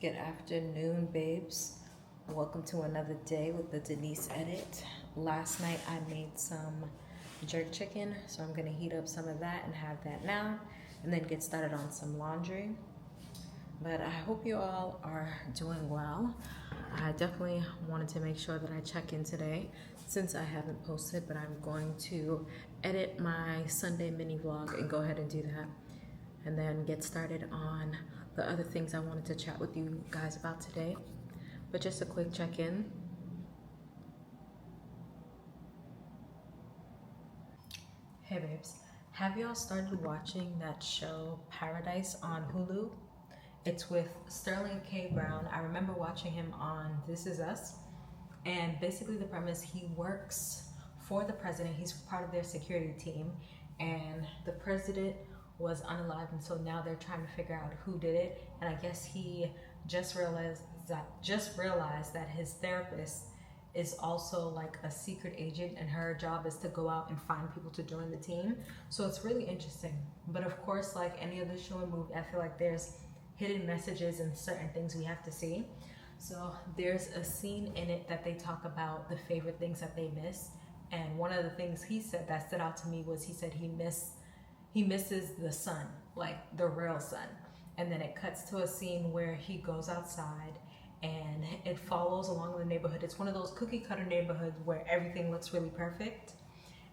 Good afternoon, babes. Welcome to another day with the Denise edit. Last night I made some jerk chicken, so I'm gonna heat up some of that and have that now, and then get started on some laundry. But I hope you all are doing well. I definitely wanted to make sure that I check in today since I haven't posted, but I'm going to edit my Sunday mini vlog and go ahead and do that, and then get started on the other things I wanted to chat with you guys about today. But just a quick check-in. Hey babes, have y'all started watching that show Paradise on Hulu? It's with Sterling K. Brown. I remember watching him on This Is Us, and basically the premise, he works for the president. He's part of their security team, and the president was unalived, and so now they're trying to figure out who did it. And I guess he just realized that his therapist is also like a secret agent, and her job is to go out and find people to join the team. So it's really interesting. But of course, like any other show and movie, I feel like there's hidden messages and certain things we have to see. So there's a scene in it that they talk about the favorite things that they miss, and one of the things he said that stood out to me was he said he misses the sun, like the real sun. And then it cuts to a scene where he goes outside and it follows along the neighborhood. It's one of those cookie cutter neighborhoods where everything looks really perfect.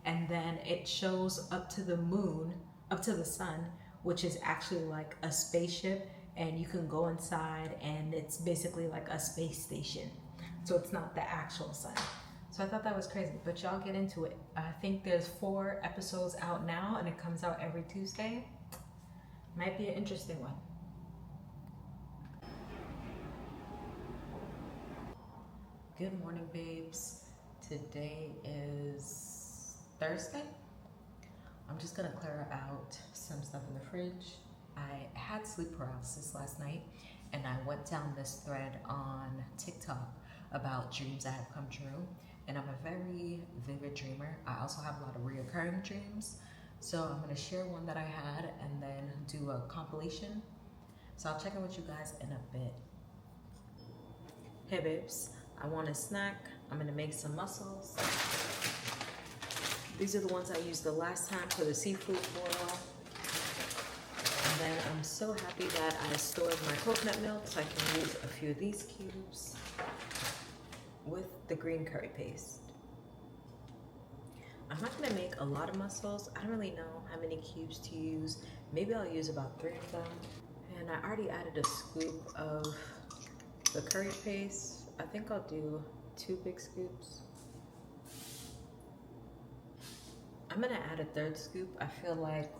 And then it shows up to the moon, up to the sun, which is actually like a spaceship, and you can go inside and it's basically like a space station. So it's not the actual sun. So I thought that was crazy, but y'all get into it. I think there's 4 episodes out now, and it comes out every Tuesday. Might be an interesting one. Good morning, babes. Today is Thursday. I'm just gonna clear out some stuff in the fridge. I had sleep paralysis last night, and I went down this thread on TikTok about dreams that have come true. And I'm a very vivid dreamer. I also have a lot of reoccurring dreams. So I'm gonna share one that I had and then do a compilation. So I'll check in with you guys in a bit. Hey babes, I want a snack. I'm gonna make some mussels. These are the ones I used the last time for the seafood boil. And then I'm so happy that I stored my coconut milk so I can use a few of these cubes with the green curry paste. I'm not gonna make a lot of mussels. I don't really know how many cubes to use. Maybe I'll use about 3 of them. And I already added a scoop of the curry paste. I think I'll do 2 big scoops. I'm gonna add a 3rd scoop. I feel like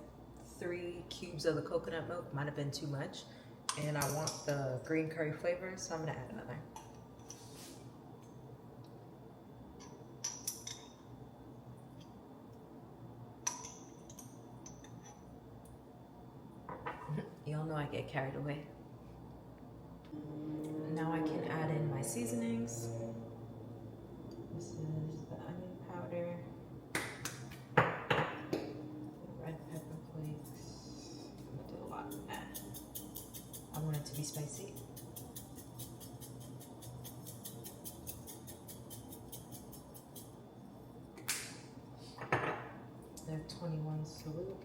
3 cubes of the coconut milk might have been too much, and I want the green curry flavor, so I'm gonna add another. Y'all know I get carried away. Now I can add in my seasonings. This is the onion powder, the red pepper flakes. I'm gonna do a lot of that. I want it to be spicy. The 21 salute.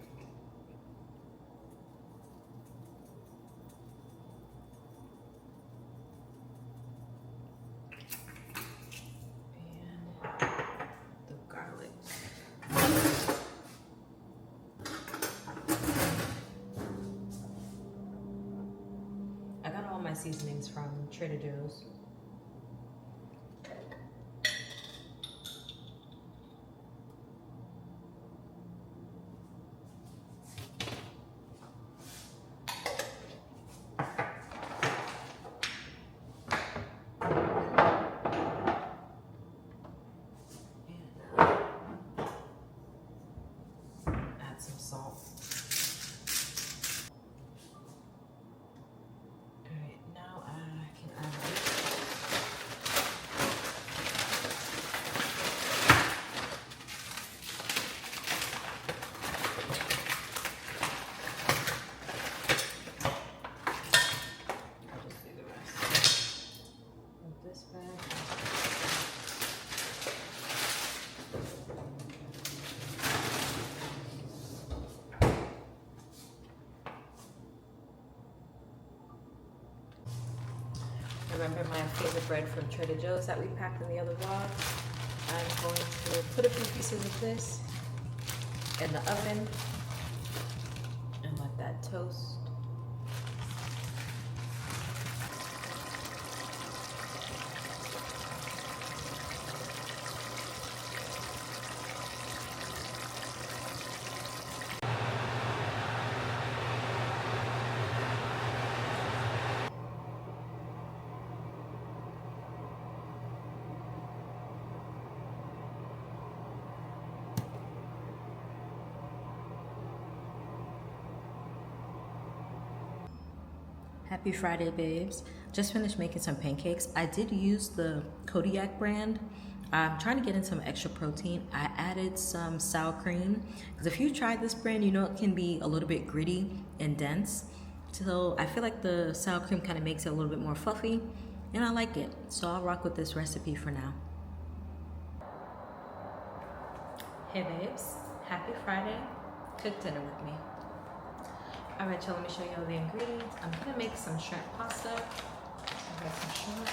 Seasonings from Trader Joe's. Add some salt. Now I can add remember my favorite bread from Trader Joe's that we packed in the other vlog. I'm going to put a few pieces of this in the oven and let that toast. Happy Friday, babes. Just finished making some pancakes. I did use the Kodiak brand. I'm trying to get in some extra protein. I added some sour cream, because if you try this brand, you know it can be a little bit gritty and dense. So I feel like the sour cream kind of makes it a little bit more fluffy, and I like it. So I'll rock with this recipe for now. Hey babes, happy Friday. Cook dinner with me. All right, y'all, let me show you all the ingredients. I'm gonna make some shrimp pasta. I got some shrimp.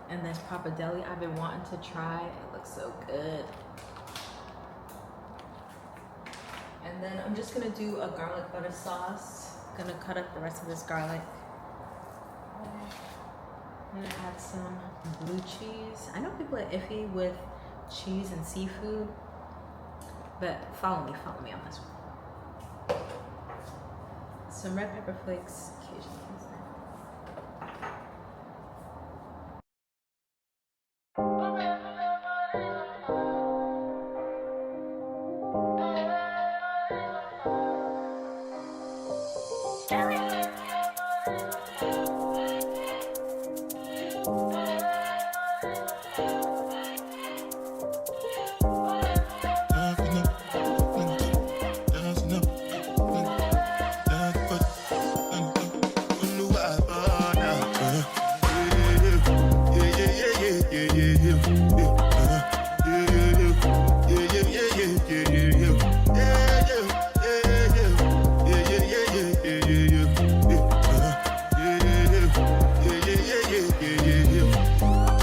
And this pappardelle I've been wanting to try. It looks so good. And then I'm just gonna do a garlic butter sauce. Gonna cut up the rest of this garlic. I'm gonna add some blue cheese. I know people are iffy with cheese and seafood, but follow me on this one. Some red pepper flakes occasionally.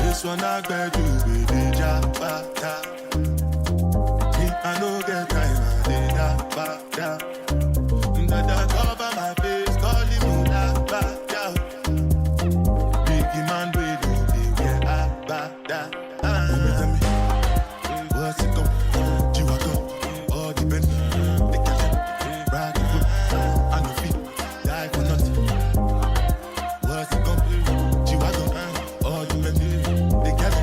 This one I beg you with the jabata. Me, I no get time, I did that. Dada cover my face, calling me that bada. Biggie man, we do the way I bada. Tell me, what's it go? Chihuahua, all the bend. They can't ride the whip. I no feet, die for nothing. What's it go? Chihuahua, all the bend. They can't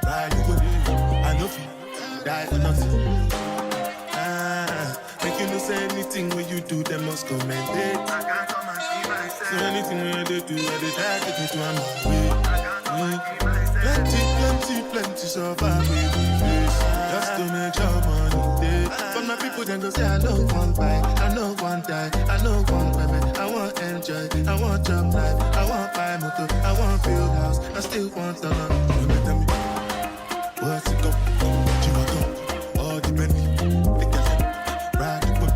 ride the whip. I no feet, die for nothing. Make you no say anything when you do, they must commend it. I can't come and see myself. So anything when they do, they try to take me to another way. Plenty survive with the face. Just to make your money day. But my people then go say, I know one buy, I know one die, I know one women. I want enjoy, I want job life, I want buy motor, I want build house, I still want to learn. Tell me, what's it go? Chihuahua, all the Bentley. They can't say, ride the whip.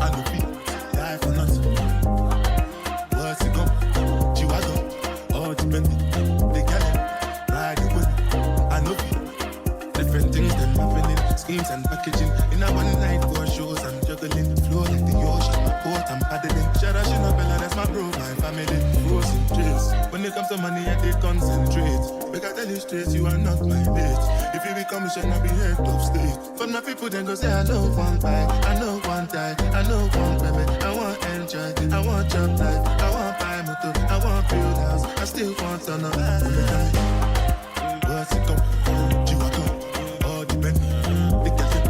I no feet, die for nothing. What's it go? Chihuahua, all the Bentley. They can't ride the whip. I know different things than happening, schemes and packaging. In a one night for shows, I'm juggling. Flow like the ocean, my boat, I'm paddling. Shout out Shinabella, that's my bro, my family. Rose in trace. When it comes to money, I did concentrate. Make I tell you straight, you are not my mate. If you become a shall not be head of state. But my people then go say, I know one buy, I know one die, I know one women. I want enjoy, I want job life, I want buy motor, I want build house, I still want to know. What's it go? Chihuahua, all the Bentley. They can't say,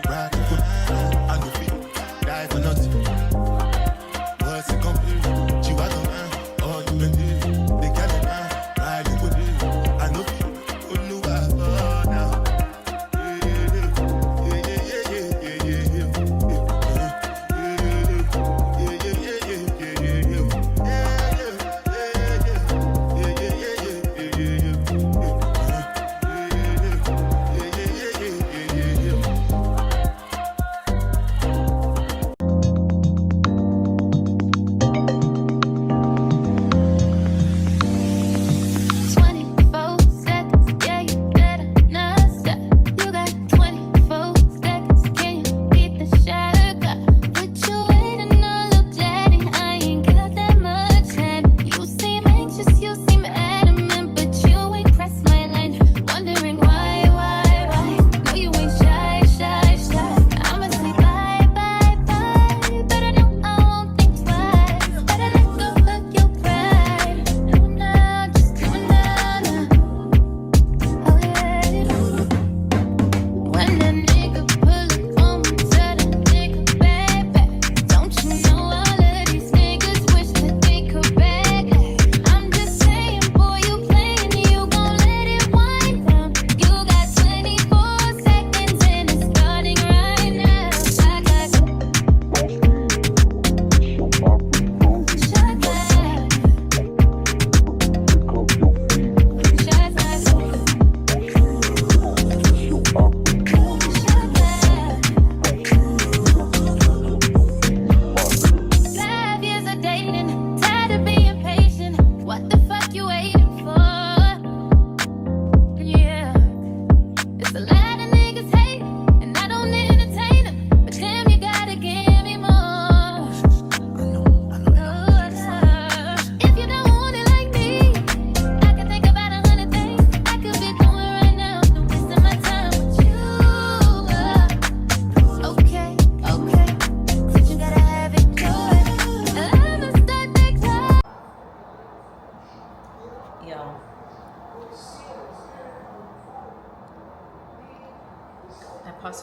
ride the whip. I no feet, die for nothing. What's it go? Chihuahua, all the Bentley. They can't say, ride the whip. I no feet, oh no, I now.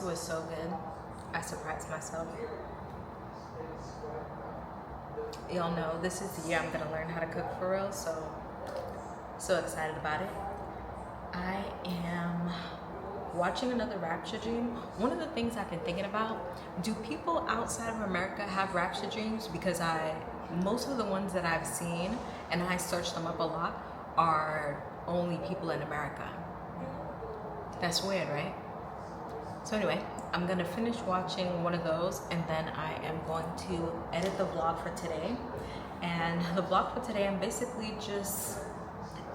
pasta was so good. I surprised myself. Y'all know this is the year I'm gonna learn how to cook for real, so excited about it. I am watching another rapture dream. One of the things I've been thinking about, do people outside of America have rapture dreams? Because most of the ones that I've seen, and I searched them up a lot, are only people in America. That's weird, right? So anyway, I'm gonna finish watching one of those, and then I am going to edit the vlog for today. And the vlog for today, I'm basically just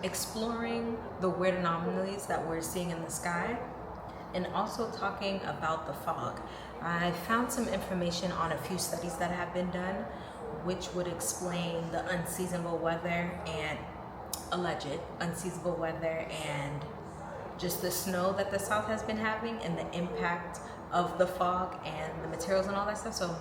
exploring the weird anomalies that we're seeing in the sky, and also talking about the fog. I found some information on a few studies that have been done, which would explain the unseasonable weather and alleged unseasonable weather and just the snow that the South has been having and the impact of the fog and the materials and all that stuff. So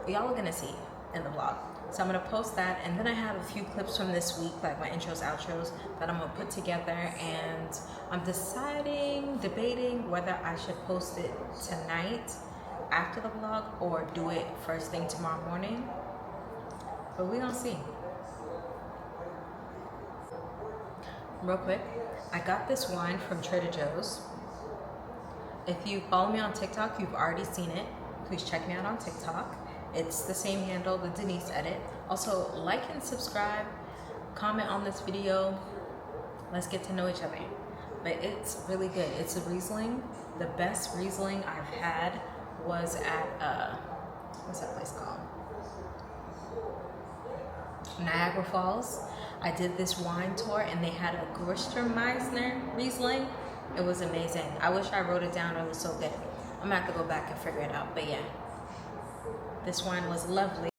y'all are gonna see in the vlog. So I'm gonna post that, and then I have a few clips from this week, like my intros, outros, that I'm gonna put together, and I'm debating whether I should post it tonight after the vlog or do it first thing tomorrow morning. But we gonna see. Real quick, I got this wine from Trader Joe's. If you follow me on TikTok, you've already seen it. Please check me out on TikTok. It's the same handle, the Denise edit. Also, like and subscribe, comment on this video. Let's get to know each other. But it's really good. It's a Riesling. The best Riesling I've had was at, what's that place called? Niagara Falls. I did this wine tour and they had a Gewürztraminer Riesling. It was amazing. I wish I wrote it down. It was so good. I'm gonna have to go back and figure it out. But yeah, this wine was lovely.